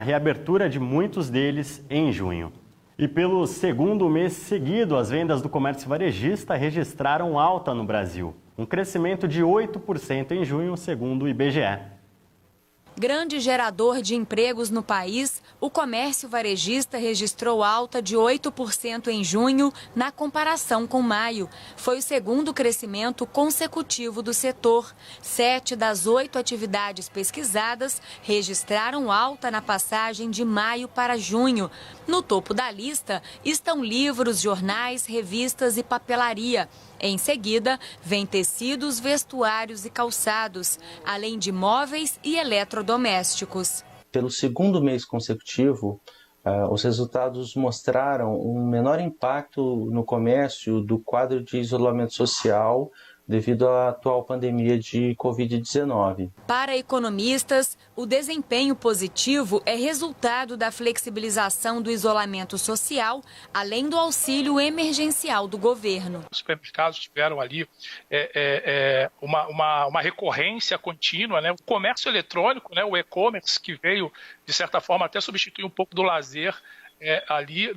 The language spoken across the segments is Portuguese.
a reabertura de muitos deles em junho. E pelo segundo mês seguido, as vendas do comércio varejista registraram alta no Brasil. Um crescimento de 8% em junho, segundo o IBGE. Grande gerador de empregos no país, o comércio varejista registrou alta de 8% em junho na comparação com maio. Foi o segundo crescimento consecutivo do setor. 7 das 8 atividades pesquisadas registraram alta na passagem de maio para junho. No topo da lista estão livros, jornais, revistas e papelaria. Em seguida, vem tecidos, vestuários e calçados, além de móveis e eletrodomésticos. Pelo segundo mês consecutivo, os resultados mostraram um menor impacto no comércio do quadro de isolamento social devido à atual pandemia de Covid-19. Para economistas, o desempenho positivo é resultado da flexibilização do isolamento social, além do auxílio emergencial do governo. Os supermercados tiveram ali uma recorrência contínua, né? O comércio eletrônico, né? O e-commerce, que veio, de certa forma, até substituir um pouco do lazer ali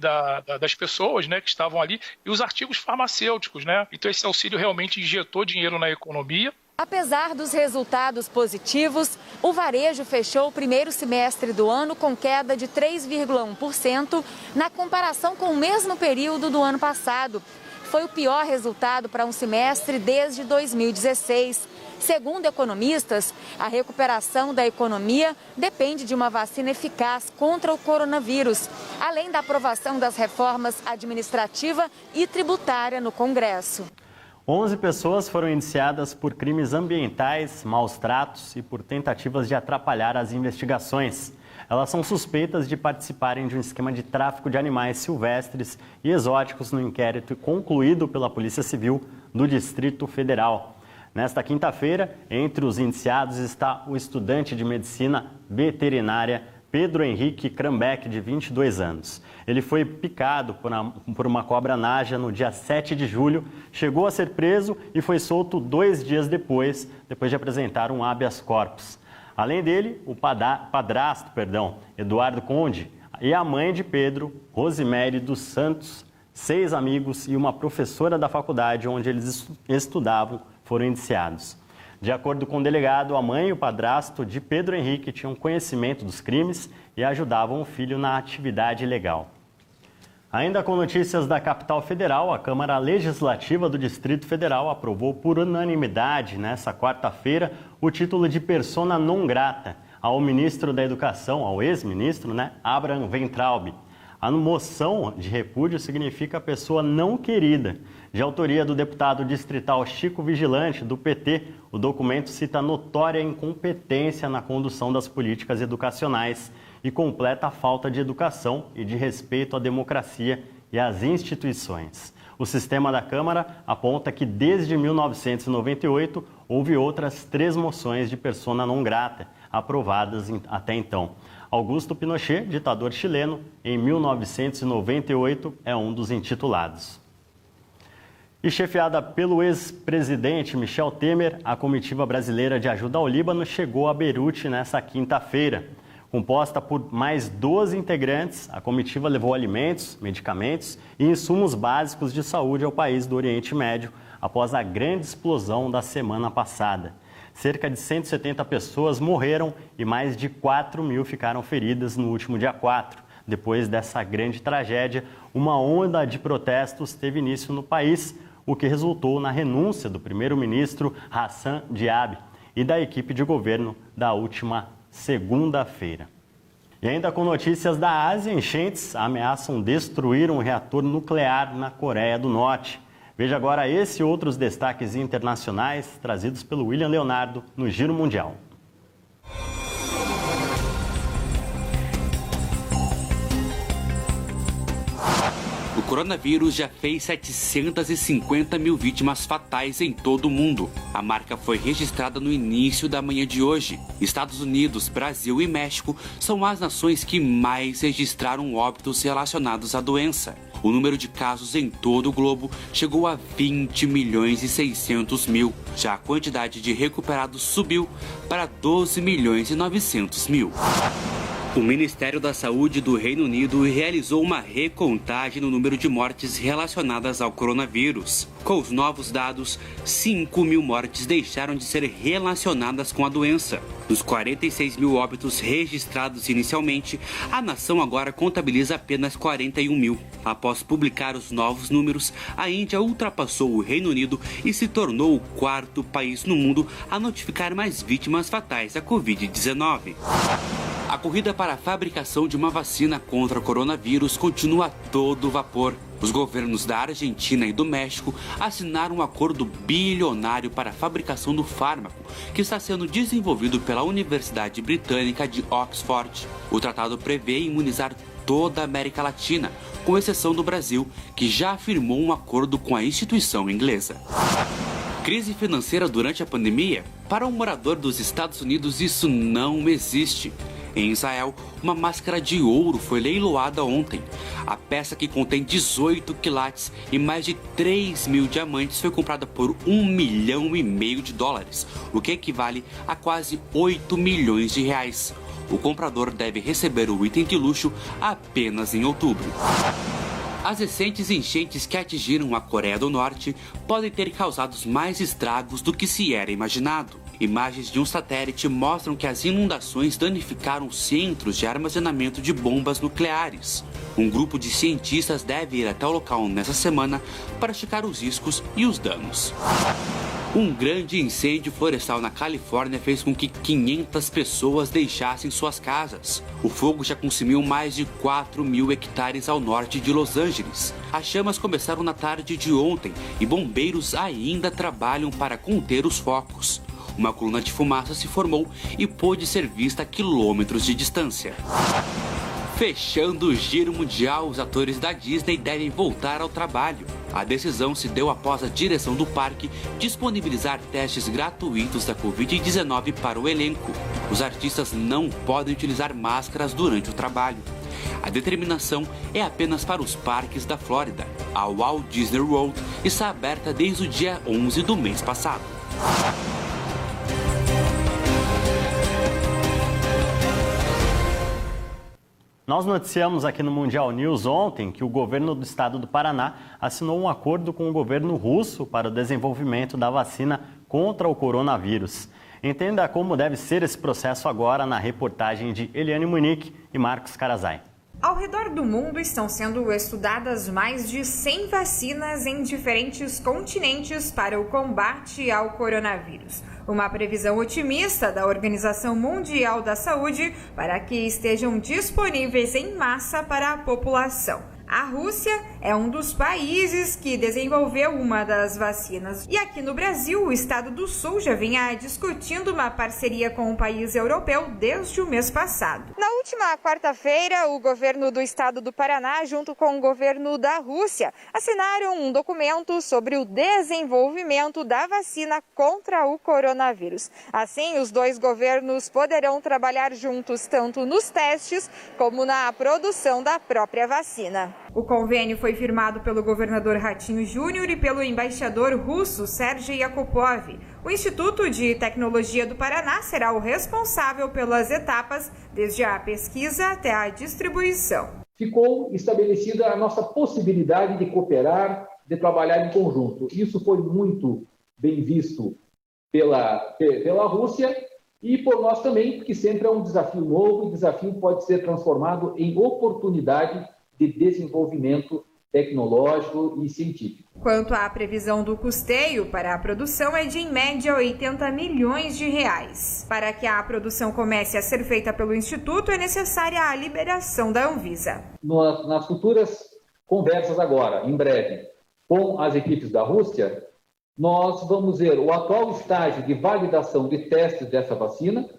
das pessoas, né, que estavam ali, e os artigos farmacêuticos, né? Então esse auxílio realmente injetou dinheiro na economia. Apesar dos resultados positivos, o varejo fechou o primeiro semestre do ano com queda de 3,1% na comparação com o mesmo período do ano passado. Foi o pior resultado para um semestre desde 2016. Segundo economistas, a recuperação da economia depende de uma vacina eficaz contra o coronavírus, além da aprovação das reformas administrativa e tributária no Congresso. 11 pessoas foram indiciadas por crimes ambientais, maus tratos e por tentativas de atrapalhar as investigações. Elas são suspeitas de participarem de um esquema de tráfico de animais silvestres e exóticos no inquérito concluído pela Polícia Civil do Distrito Federal. Nesta quinta-feira, entre os indiciados está o estudante de medicina veterinária Pedro Henrique Krambeck, de 22 anos. Ele foi picado por uma cobra naja no dia 7 de julho, chegou a ser preso e foi solto 2 dias depois de apresentar um habeas corpus. Além dele, o padrasto, Eduardo Conde, e a mãe de Pedro, Rosemary dos Santos, 6 amigos e uma professora da faculdade onde eles estudavam, foram indiciados. De acordo com o delegado, a mãe e o padrasto de Pedro Henrique tinham conhecimento dos crimes e ajudavam o filho na atividade ilegal. Ainda com notícias da capital federal, a Câmara Legislativa do Distrito Federal aprovou por unanimidade, nesta quarta-feira, o título de persona non grata ao ministro da Educação, ao ex-ministro, Abraham Weintraub. A moção de repúdio significa pessoa não querida. De autoria do deputado distrital Chico Vigilante, do PT, o documento cita notória incompetência na condução das políticas educacionais e completa a falta de educação e de respeito à democracia e às instituições. O sistema da Câmara aponta que desde 1998 houve outras 3 moções de persona non grata aprovadas até então. Augusto Pinochet, ditador chileno, em 1998, é um dos intitulados. E chefiada pelo ex-presidente Michel Temer, a comitiva brasileira de ajuda ao Líbano chegou a Beirute nesta quinta-feira. Composta por mais 12 integrantes, a comitiva levou alimentos, medicamentos e insumos básicos de saúde ao país do Oriente Médio após a grande explosão da semana passada. Cerca de 170 pessoas morreram e mais de 4 mil ficaram feridas no último dia 4. Depois dessa grande tragédia, uma onda de protestos teve início no país, o que resultou na renúncia do primeiro-ministro Hassan Diab e da equipe de governo da última segunda-feira. E ainda com notícias da Ásia, enchentes ameaçam destruir um reator nuclear na Coreia do Norte. Veja agora esse e outros destaques internacionais trazidos pelo William Leonardo no Giro Mundial. O coronavírus já fez 750 mil vítimas fatais em todo o mundo. A marca foi registrada no início da manhã de hoje. Estados Unidos, Brasil e México são as nações que mais registraram óbitos relacionados à doença. O número de casos em todo o globo chegou a 20 milhões e 600 mil. Já a quantidade de recuperados subiu para 12 milhões e 900 mil. O Ministério da Saúde do Reino Unido realizou uma recontagem no número de mortes relacionadas ao coronavírus. Com os novos dados, 5.000 mortes deixaram de ser relacionadas com a doença. Dos 46 mil óbitos registrados inicialmente, a nação agora contabiliza apenas 41 mil. Após publicar os novos números, a Índia ultrapassou o Reino Unido e se tornou o quarto país no mundo a notificar mais vítimas fatais da Covid-19. A corrida para a fabricação de uma vacina contra o coronavírus continua a todo vapor. Os governos da Argentina e do México assinaram um acordo bilionário para a fabricação do fármaco, que está sendo desenvolvido pela Universidade Britânica de Oxford. O tratado prevê imunizar toda a América Latina, com exceção do Brasil, que já firmou um acordo com a instituição inglesa. Crise financeira durante a pandemia? Para um morador dos Estados Unidos, isso não existe. Em Israel, uma máscara de ouro foi leiloada ontem. A peça, que contém 18 quilates e mais de 3.000 diamantes, foi comprada por $1,5 milhão, o que equivale a quase 8 milhões de reais. O comprador deve receber o item de luxo apenas em outubro. As recentes enchentes que atingiram a Coreia do Norte podem ter causado mais estragos do que se era imaginado. Imagens de um satélite mostram que as inundações danificaram centros de armazenamento de bombas nucleares. Um grupo de cientistas deve ir até o local nessa semana para checar os riscos e os danos. Um grande incêndio florestal na Califórnia fez com que 500 pessoas deixassem suas casas. O fogo já consumiu mais de 4.000 hectares ao norte de Los Angeles. As chamas começaram na tarde de ontem e bombeiros ainda trabalham para conter os focos. Uma coluna de fumaça se formou e pôde ser vista a quilômetros de distância. Fechando o giro mundial, os atores da Disney devem voltar ao trabalho. A decisão se deu após a direção do parque disponibilizar testes gratuitos da Covid-19 para o elenco. Os artistas não podem utilizar máscaras durante o trabalho. A determinação é apenas para os parques da Flórida. A Walt Disney World está aberta desde o dia 11 do mês passado. Nós noticiamos aqui no Mundial News ontem que o governo do estado do Paraná assinou um acordo com o governo russo para o desenvolvimento da vacina contra o coronavírus. Entenda como deve ser esse processo agora na reportagem de Eliane Munique e Marcos Carazai. Ao redor do mundo estão sendo estudadas mais de 100 vacinas em diferentes continentes para o combate ao coronavírus. Uma previsão otimista da Organização Mundial da Saúde para que estejam disponíveis em massa para a população. A Rússia é um dos países que desenvolveu uma das vacinas. E aqui no Brasil, o Estado do Sul já vinha discutindo uma parceria com um país europeu desde o mês passado. Na última quarta-feira, o governo do Estado do Paraná, junto com o governo da Rússia, assinaram um documento sobre o desenvolvimento da vacina contra o coronavírus. Assim, os dois governos poderão trabalhar juntos tanto nos testes como na produção da própria vacina. O convênio foi firmado pelo governador Ratinho Júnior e pelo embaixador russo Sergei Yakupov. O Instituto de Tecnologia do Paraná será o responsável pelas etapas, desde a pesquisa até a distribuição. Ficou estabelecida a nossa possibilidade de cooperar, de trabalhar em conjunto. Isso foi muito bem visto pela Rússia e por nós também, porque sempre é um desafio novo e o desafio pode ser transformado em oportunidade de desenvolvimento tecnológico e científico. Quanto à previsão do custeio para a produção é de, em média, 80 milhões de reais. Para que a produção comece a ser feita pelo Instituto, é necessária a liberação da Anvisa. Nas futuras conversas agora, em breve, com as equipes da Rússia, nós vamos ver o atual estágio de validação de testes dessa vacina,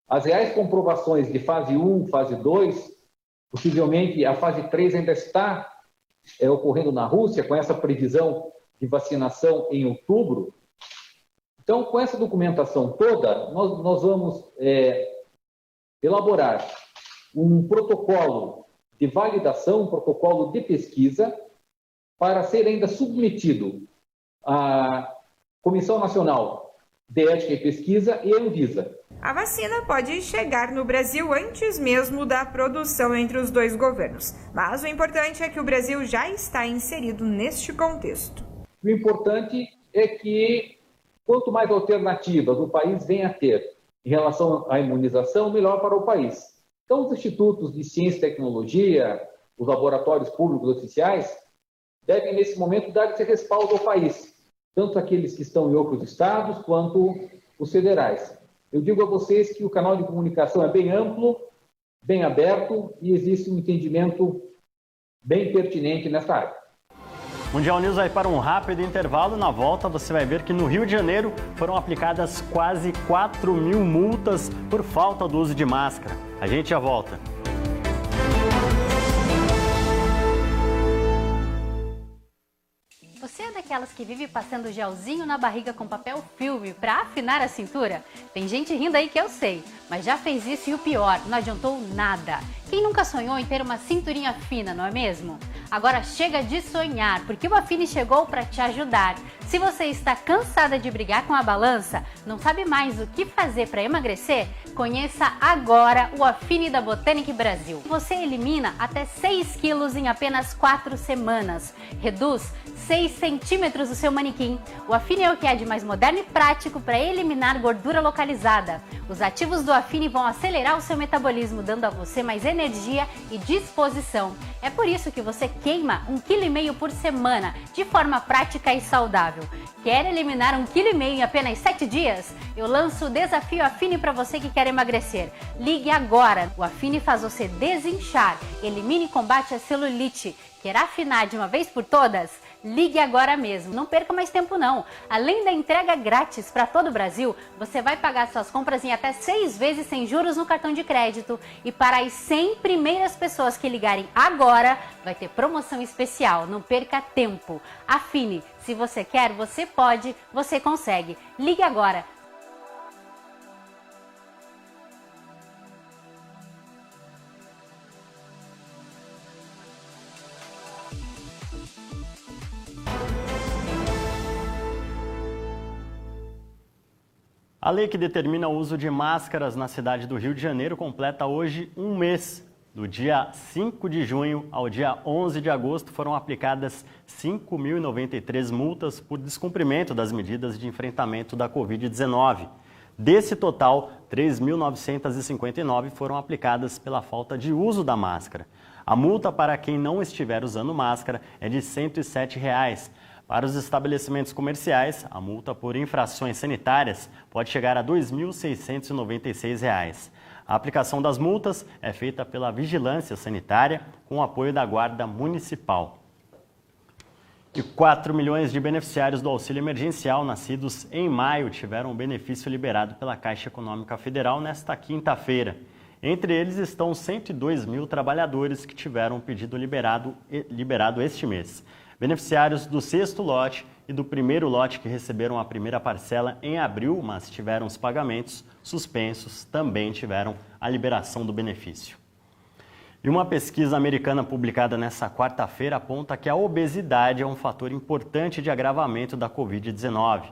as reais comprovações de fase 1, fase 2, possivelmente a fase 3 ainda está ocorrendo na Rússia, com essa previsão de vacinação em outubro. Então, com essa documentação toda, nós vamos elaborar um protocolo de validação, um protocolo de pesquisa, para ser ainda submetido à Comissão Nacional de Ética e Pesquisa e a Anvisa. A vacina pode chegar no Brasil antes mesmo da produção entre os dois governos, mas o importante é que o Brasil já está inserido neste contexto. O importante é que quanto mais alternativas o país venha a ter em relação à imunização, melhor para o país. Então, os institutos de ciência e tecnologia, os laboratórios públicos oficiais, devem, nesse momento, dar esse respaldo ao país, tanto aqueles que estão em outros estados, quanto os federais. Eu digo a vocês que o canal de comunicação é bem amplo, bem aberto e existe um entendimento bem pertinente nessa área. Mundial News vai para um rápido intervalo. Na volta você vai ver que no Rio de Janeiro foram aplicadas quase 4.000 multas por falta do uso de máscara. A gente já volta. Você é daquelas que vive passando gelzinho na barriga com papel filme para afinar a cintura? Tem gente rindo aí que eu sei, mas já fez isso e o pior, não adiantou nada. Quem nunca sonhou em ter uma cinturinha fina, não é mesmo? Agora chega de sonhar, porque o Affine chegou para te ajudar. Se você está cansada de brigar com a balança, não sabe mais o que fazer para emagrecer, conheça agora o Affine da Botanic Brasil. Você elimina até 6 quilos em apenas 4 semanas. Reduz 6 centímetros do seu manequim. O Affine é o que é de mais moderno e prático para eliminar gordura localizada. Os ativos do Affine vão acelerar o seu metabolismo, dando a você mais energia e disposição. É por isso que você queima 1,5 kg por semana, de forma prática e saudável. Quer eliminar 1,5 kg em apenas 7 dias? Eu lanço o desafio Affine para você que quer emagrecer. Ligue agora. O Affine faz você desinchar, elimine e combate a celulite. Quer afinar de uma vez por todas? Ligue agora mesmo, não perca mais tempo não. Além da entrega grátis para todo o Brasil, você vai pagar suas compras em até 6 vezes sem juros no cartão de crédito. E para as 100 primeiras pessoas que ligarem agora, vai ter promoção especial. Não perca tempo. Affine, se você quer, você pode, você consegue. Ligue agora. A lei que determina o uso de máscaras na cidade do Rio de Janeiro completa hoje um mês. Do dia 5 de junho ao dia 11 de agosto foram aplicadas 5.093 multas por descumprimento das medidas de enfrentamento da Covid-19. Desse total, 3.959 foram aplicadas pela falta de uso da máscara. A multa para quem não estiver usando máscara é de R$ 107. Para os estabelecimentos comerciais, a multa por infrações sanitárias pode chegar a R$ 2.696. A aplicação das multas é feita pela Vigilância Sanitária com o apoio da Guarda Municipal. E 4 milhões de beneficiários do auxílio emergencial nascidos em maio tiveram o benefício liberado pela Caixa Econômica Federal nesta quinta-feira. Entre eles estão 102 mil trabalhadores que tiveram o pedido liberado este mês. Beneficiários do 6º lote e do 1º lote que receberam a primeira parcela em abril, mas tiveram os pagamentos suspensos, também tiveram a liberação do benefício. E uma pesquisa americana publicada nesta quarta-feira aponta que a obesidade é um fator importante de agravamento da Covid-19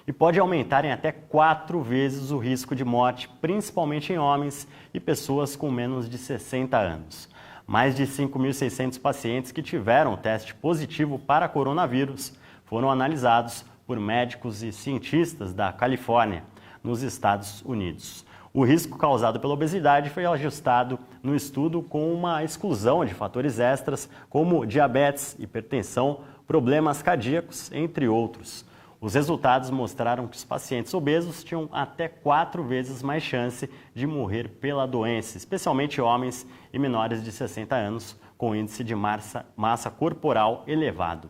e pode aumentar em até 4 vezes o risco de morte, principalmente em homens e pessoas com menos de 60 anos. Mais de 5.600 pacientes que tiveram o teste positivo para coronavírus foram analisados por médicos e cientistas da Califórnia, nos Estados Unidos. O risco causado pela obesidade foi ajustado no estudo com uma exclusão de fatores extras como diabetes, hipertensão, problemas cardíacos, entre outros. Os resultados mostraram que os pacientes obesos tinham até 4 vezes mais chance de morrer pela doença, especialmente homens e menores de 60 anos com índice de massa corporal elevado.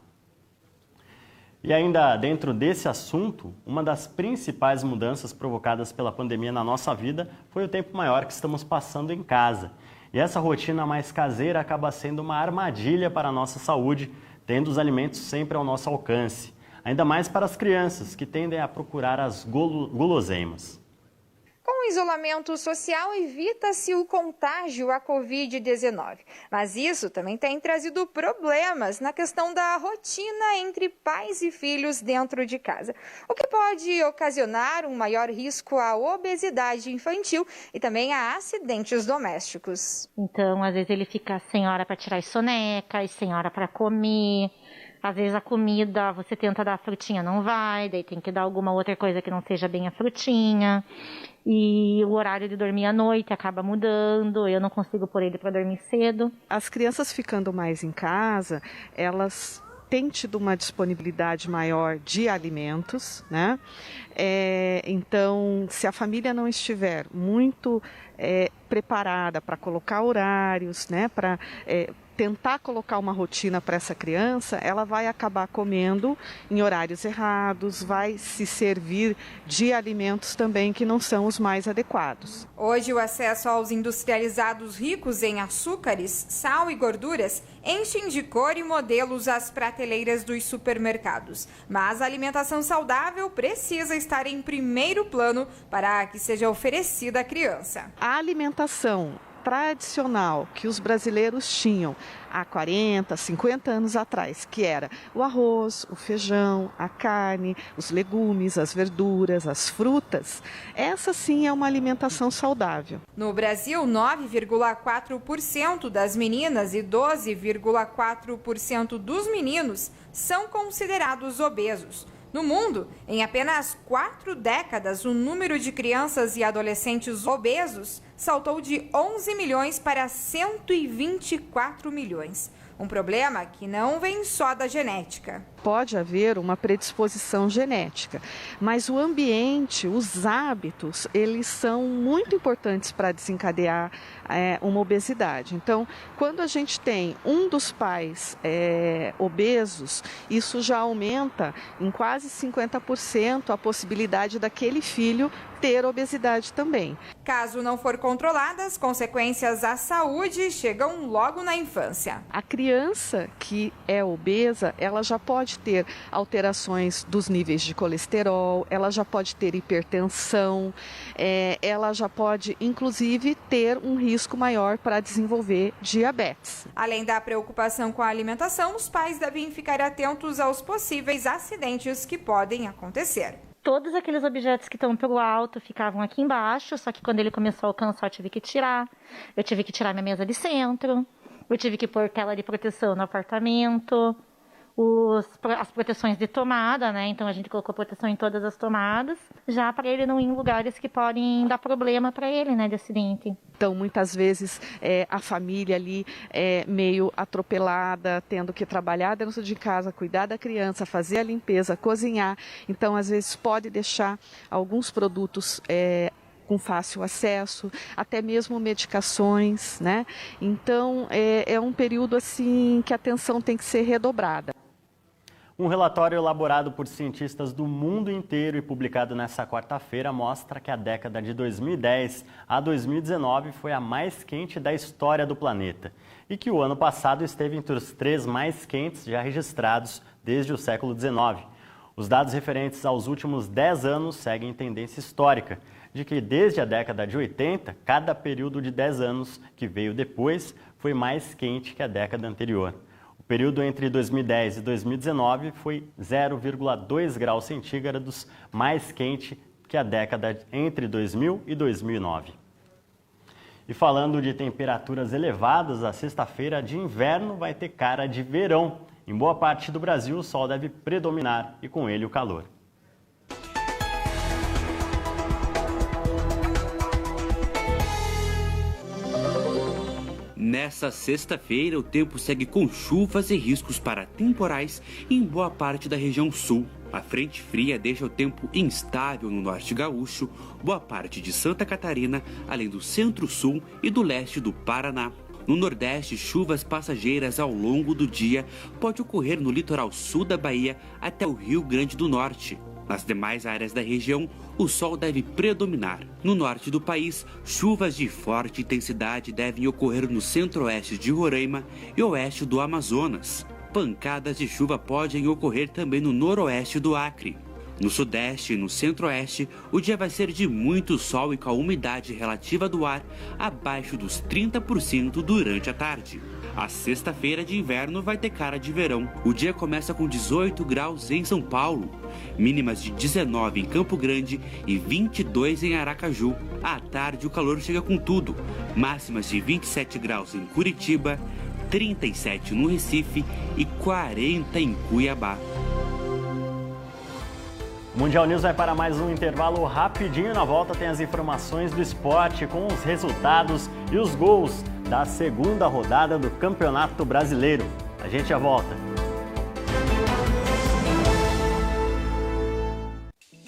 E ainda dentro desse assunto, uma das principais mudanças provocadas pela pandemia na nossa vida foi o tempo maior que estamos passando em casa. E essa rotina mais caseira acaba sendo uma armadilha para a nossa saúde, tendo os alimentos sempre ao nosso alcance. Ainda mais para as crianças, que tendem a procurar as guloseimas. Com isolamento social, evita-se o contágio à Covid-19. Mas isso também tem trazido problemas na questão da rotina entre pais e filhos dentro de casa, o que pode ocasionar um maior risco à obesidade infantil e também a acidentes domésticos. Então, às vezes ele fica sem hora para tirar as sonecas, sem hora para comer. Às vezes a comida, você tenta dar a frutinha, não vai, daí tem que dar alguma outra coisa que não seja bem a frutinha. E o horário de dormir à noite acaba mudando, eu não consigo pôr ele para dormir cedo. As crianças ficando mais em casa, elas têm tido uma disponibilidade maior de alimentos, né? Então, se a família não estiver muito preparada para colocar horários, né, para tentar colocar uma rotina para essa criança, ela vai acabar comendo em horários errados, vai se servir de alimentos também que não são os mais adequados. Hoje, o acesso aos industrializados ricos em açúcares, sal e gorduras enchem de cor e modelos as prateleiras dos supermercados. Mas a alimentação saudável precisa estar em primeiro plano para que seja oferecida à criança. A alimentação tradicional que os brasileiros tinham há 40, 50 anos atrás, que era o arroz, o feijão, a carne, os legumes, as verduras, as frutas, essa sim é uma alimentação saudável. No Brasil, 9,4% das meninas e 12,4% dos meninos são considerados obesos. No mundo, em apenas 4 décadas, o número de crianças e adolescentes obesos saltou de 11 milhões para 124 milhões. Um problema que não vem só da genética. Pode haver uma predisposição genética, mas o ambiente, os hábitos, eles são muito importantes para desencadear uma obesidade. Então, quando a gente tem um dos pais obesos, isso já aumenta em quase 50% a possibilidade daquele filho ter obesidade também. Caso não for controlada, as consequências à saúde chegam logo na infância. A criança que é obesa, ela já pode ter alterações dos níveis de colesterol, ela já pode ter hipertensão, ela já pode, inclusive, ter um risco maior para desenvolver diabetes. Além da preocupação com a alimentação, os pais devem ficar atentos aos possíveis acidentes que podem acontecer. Todos aqueles objetos que estão pelo alto ficavam aqui embaixo, só que quando ele começou a alcançar eu tive que tirar. Eu tive que tirar minha mesa de centro, eu tive que pôr tela de proteção no apartamento, as proteções de tomada, né? Então a gente colocou proteção em todas as tomadas, já para ele não ir em lugares que podem dar problema para ele, né, de acidente. Então muitas vezes a família ali meio atropelada, tendo que trabalhar dentro de casa, cuidar da criança, fazer a limpeza, cozinhar. Então às vezes pode deixar alguns produtos com fácil acesso, até mesmo medicações, né? Então é um período assim que a atenção tem que ser redobrada. Um relatório elaborado por cientistas do mundo inteiro e publicado nesta quarta-feira mostra que a década de 2010 a 2019 foi a mais quente da história do planeta e que o ano passado esteve entre os 3 mais quentes já registrados desde o século XIX. Os dados referentes aos últimos 10 anos seguem tendência histórica, de que desde a década de 80, cada período de 10 anos que veio depois foi mais quente que a década anterior. O período entre 2010 e 2019 foi 0,2 graus centígrados mais quente que a década entre 2000 e 2009. E falando de temperaturas elevadas, a sexta-feira de inverno vai ter cara de verão. Em boa parte do Brasil, o sol deve predominar e com ele o calor. Nessa sexta-feira, o tempo segue com chuvas e riscos para temporais em boa parte da região sul. A frente fria deixa o tempo instável no norte gaúcho, boa parte de Santa Catarina, além do centro-sul e do leste do Paraná. No Nordeste, chuvas passageiras ao longo do dia pode ocorrer no litoral sul da Bahia até o Rio Grande do Norte. Nas demais áreas da região, o sol deve predominar. No norte do país, chuvas de forte intensidade devem ocorrer no centro-oeste de Roraima e oeste do Amazonas. Pancadas de chuva podem ocorrer também no noroeste do Acre. No sudeste e no centro-oeste, o dia vai ser de muito sol e com a umidade relativa do ar abaixo dos 30% durante a tarde. A sexta-feira de inverno vai ter cara de verão. O dia começa com 18 graus em São Paulo, mínimas de 19 em Campo Grande e 22 em Aracaju. À tarde o calor chega com tudo, máximas de 27 graus em Curitiba, 37 no Recife e 40 em Cuiabá. O Mundial News vai para mais um intervalo rapidinho. Na volta tem as informações do esporte com os resultados e os gols da segunda rodada do Campeonato Brasileiro. A gente já volta.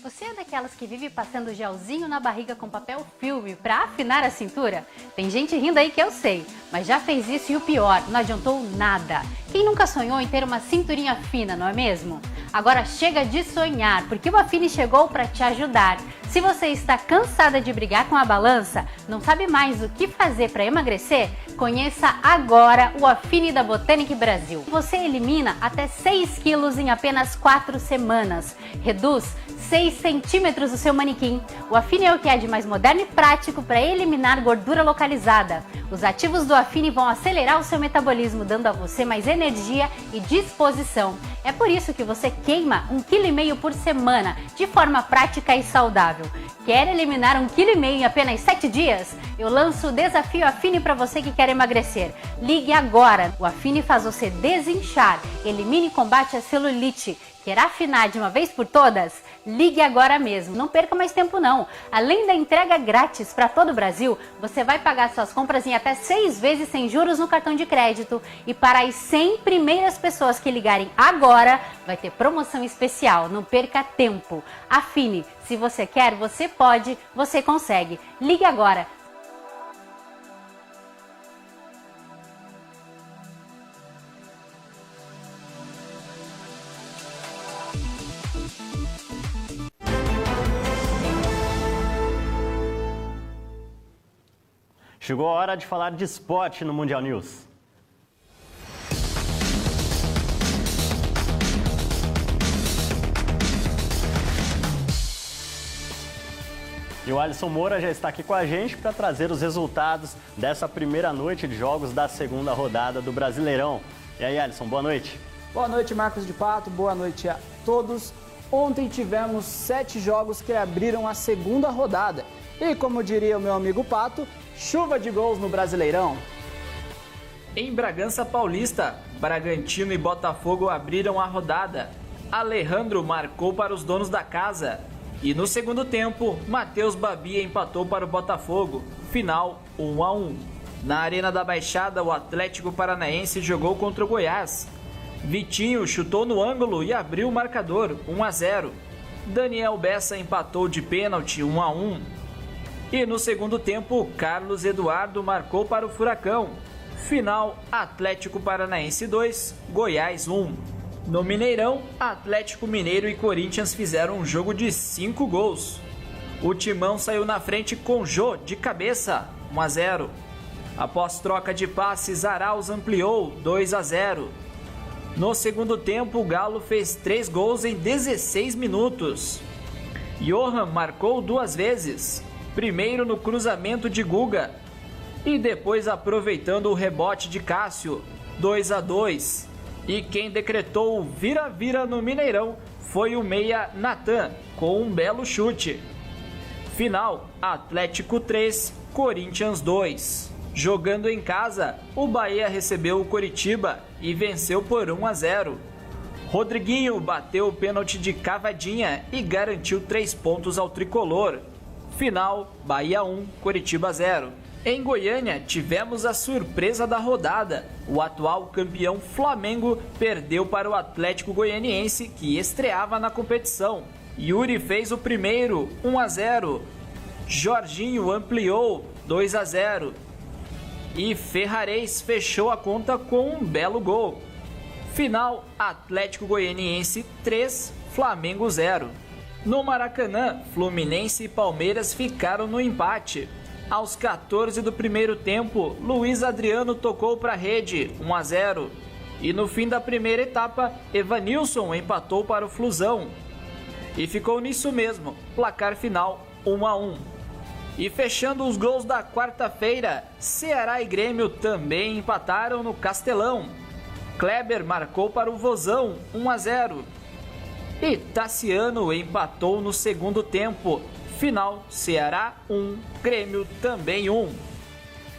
Você é daquelas que vive passando gelzinho na barriga com papel filme para afinar a cintura? Tem gente rindo aí que eu sei, mas já fez isso e o pior, não adiantou nada. Quem nunca sonhou em ter uma cinturinha fina, não é mesmo? Agora chega de sonhar, porque o Affine chegou para te ajudar. Se você está cansada de brigar com a balança, não sabe mais o que fazer para emagrecer, conheça agora o Affine da Botanic Brasil. Você elimina até 6 quilos em apenas 4 semanas. Reduz 6 centímetros do seu manequim. O Affine é o que é de mais moderno e prático para eliminar gordura localizada. Os ativos do Affine vão acelerar o seu metabolismo, dando a você mais energia e disposição. É por isso que você queima 1,5 kg por semana, de forma prática e saudável. Quer eliminar 1,5 kg em apenas 7 dias? Eu lanço o desafio Affine para você que quer emagrecer. Ligue agora. O Affine faz você desinchar, elimine e combate a celulite. Quer afinar de uma vez por todas? Ligue agora mesmo. Não perca mais tempo não. Além da entrega grátis para todo o Brasil, você vai pagar suas compras em até 6 vezes sem juros no cartão de crédito. E para as 100 primeiras pessoas que ligarem agora, vai ter promoção especial. Não perca tempo. Affine. Se você quer, você pode, você consegue. Ligue agora. Chegou a hora de falar de esporte no Mundial News. E o Alisson Moura já está aqui com a gente para trazer os resultados dessa primeira noite de jogos da segunda rodada do Brasileirão. E aí, Alisson, boa noite. Boa noite, Marcos de Pato. Boa noite a todos. Ontem tivemos 7 jogos que abriram a segunda rodada. E como diria o meu amigo Pato, chuva de gols no Brasileirão. Em Bragança Paulista, Bragantino e Botafogo abriram a rodada. Alejandro marcou para os donos da casa. E no segundo tempo, Matheus Babi empatou para o Botafogo. Final 1-1. Na Arena da Baixada, o Atlético Paranaense jogou contra o Goiás. Vitinho chutou no ângulo e abriu o marcador, 1-0. Daniel Bessa empatou de pênalti, 1-1. E no segundo tempo, Carlos Eduardo marcou para o Furacão. Final, Atlético Paranaense 2, Goiás 1. No Mineirão, Atlético Mineiro e Corinthians fizeram um jogo de 5 gols. O Timão saiu na frente com Jô de cabeça, 1-0. Após troca de passes, Arauz ampliou, 2-0. No segundo tempo, o Galo fez 3 gols em 16 minutos. Johan marcou 2 vezes. Primeiro no cruzamento de Guga e depois aproveitando o rebote de Cássio, 2-2. E quem decretou o vira-vira no Mineirão foi o meia Natan, com um belo chute. Final, Atlético 3, Corinthians 2. Jogando em casa, o Bahia recebeu o Coritiba e venceu por 1-0. Rodriguinho bateu o pênalti de cavadinha e garantiu 3 pontos ao tricolor. Final, Bahia 1, Coritiba 0. Em Goiânia, tivemos a surpresa da rodada. O atual campeão Flamengo perdeu para o Atlético Goianiense, que estreava na competição. Yuri fez o primeiro, 1-0. Jorginho ampliou, 2-0. E Ferrarez fechou a conta com um belo gol. Final, Atlético Goianiense 3, Flamengo 0. No Maracanã, Fluminense e Palmeiras ficaram no empate. Aos 14 do primeiro tempo, Luiz Adriano tocou para a rede, 1-0. E no fim da primeira etapa, Evanilson empatou para o Flusão. E ficou nisso mesmo, placar final 1-1. E fechando os gols da quarta-feira, Ceará e Grêmio também empataram no Castelão. Kleber marcou para o Vozão, 1-0. E Tassiano empatou no segundo tempo. Final, Ceará 1, Grêmio também 1.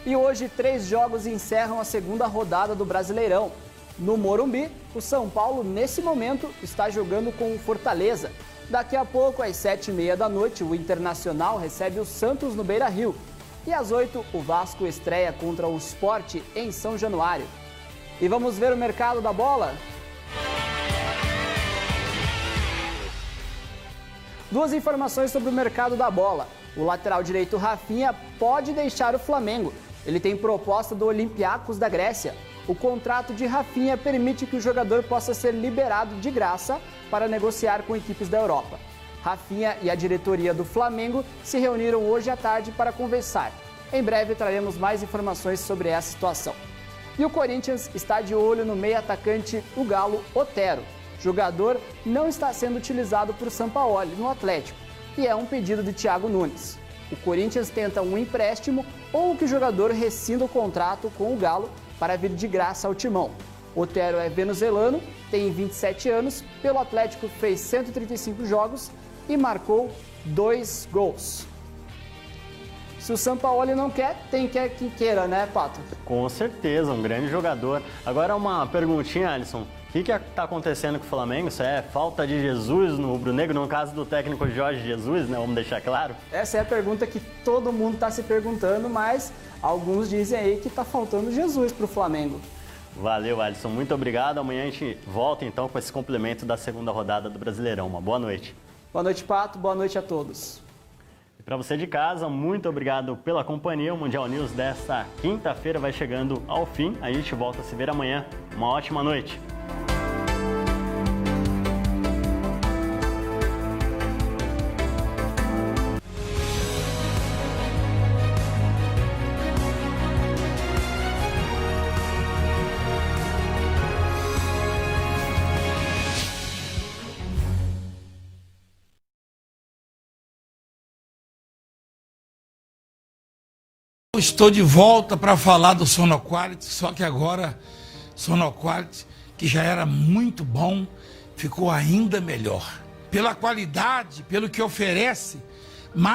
E hoje 3 jogos encerram a segunda rodada do Brasileirão. No Morumbi, o São Paulo, nesse momento, está jogando com o Fortaleza. Daqui a pouco, às 7h30 da noite, o Internacional recebe o Santos no Beira-Rio. E às 8h, o Vasco estreia contra o Sport em São Januário. E vamos ver o mercado da bola? Duas informações sobre o mercado da bola. O lateral direito Rafinha pode deixar o Flamengo. Ele tem proposta do Olympiacos da Grécia. O contrato de Rafinha permite que o jogador possa ser liberado de graça para negociar com equipes da Europa. Rafinha e a diretoria do Flamengo se reuniram hoje à tarde para conversar. Em breve traremos mais informações sobre essa situação. E o Corinthians está de olho no meio-atacante, o Galo Otero. O jogador não está sendo utilizado por Sampaoli no Atlético e é um pedido de Thiago Nunes. O Corinthians tenta um empréstimo ou que o jogador rescinda o contrato com o Galo para vir de graça ao timão. Otero é venezuelano, tem 27 anos, pelo Atlético fez 135 jogos e marcou 2 gols. Se o Sampaoli não quer, tem que quem queira, né, Pato? Com certeza, um grande jogador. Agora uma perguntinha, Alisson. O que está acontecendo com o Flamengo? Isso é falta de Jesus no rubro-negro, no caso do técnico Jorge Jesus, né? Vamos deixar claro? Essa é a pergunta que todo mundo está se perguntando, mas alguns dizem aí que está faltando Jesus para o Flamengo. Valeu, Alisson. Muito obrigado. Amanhã a gente volta, então, com esse complemento da segunda rodada do Brasileirão. Uma boa noite. Boa noite, Pato. Boa noite a todos. E para você de casa, muito obrigado pela companhia. O Mundial News desta quinta-feira vai chegando ao fim. A gente volta a se ver amanhã. Uma ótima noite. Estou de volta para falar do Sonoquality, só que agora Sonoquality, que já era muito bom, ficou ainda melhor. Pela qualidade, pelo que oferece, mais